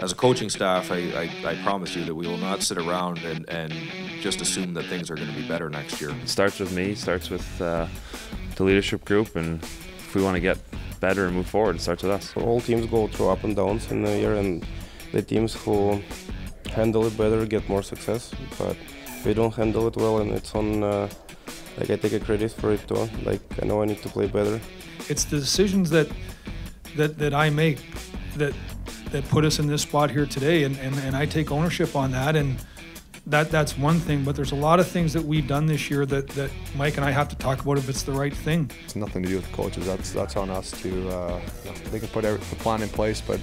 as a coaching staff, I promise you that we will not sit around and just assume that things are going to be better next year. It starts with me, starts with the leadership group, and if we want to get better and move forward, it starts with us. All teams go through up and downs in a year, and the teams who handle it better get more success, but we don't handle it well, and it's on, like, I take a credit for it too. Like, I know I need to play better. It's the decisions that I make that put us in this spot here today, and I take ownership on that, and that's one thing, but there's a lot of things that we've done this year that Mike and I have to talk about if it's the right thing. It's nothing to do with the coaches. That's on us to, they can put the plan in place, but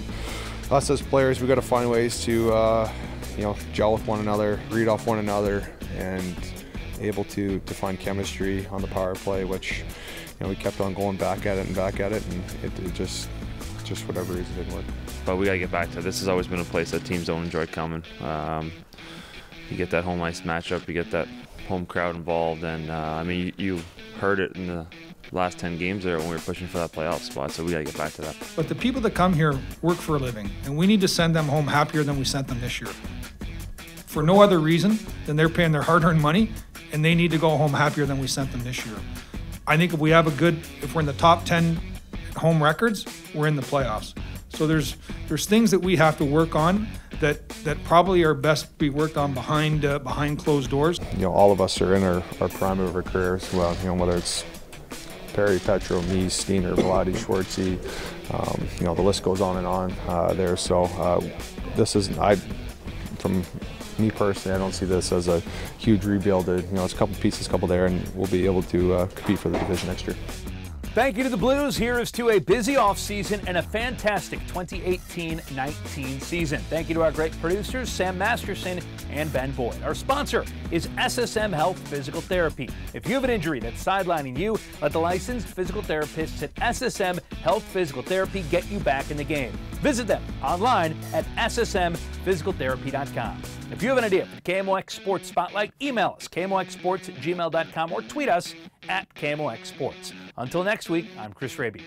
us as players, we got to find ways to, gel with one another, read off one another, and able to find chemistry on the power play, which, we kept on going back at it, and it just whatever reason didn't work. But we got to get back to it. This has always been a place that teams don't enjoy coming. You get that home ice matchup, you get that home crowd involved, and I mean, you heard it in the last 10 games there when we were pushing for that playoff spot, so we got to get back to that. But the people that come here work for a living, and we need to send them home happier than we sent them this year. For no other reason than they're paying their hard-earned money, and they need to go home happier than we sent them this year. I think if we're in the top 10 home records, we're in the playoffs. So there's things that we have to work on that probably are best be worked on behind closed doors. All of us are in our prime of our careers. Well, whether it's Perry, Petro, me, Steiner, Vladi, Schwartzy, the list goes on and on there. So this is, from me personally, I don't see this as a huge rebuild. It's a couple pieces, couple there, and we'll be able to compete for the division next year. Thank you to the Blues. Here is to a busy offseason and a fantastic 2018-19 season. Thank you to our great producers, Sam Masterson and Ben Boyd. Our sponsor is SSM Health Physical Therapy. If you have an injury that's sidelining you, let the licensed physical therapists at SSM Health Physical Therapy get you back in the game. Visit them online at ssmphysicaltherapy.com. If you have an idea for the KMOX Sports Spotlight, email us, kmoxsports@gmail.com, or tweet us at KMOX Sports. Until next week, I'm Chris Raby.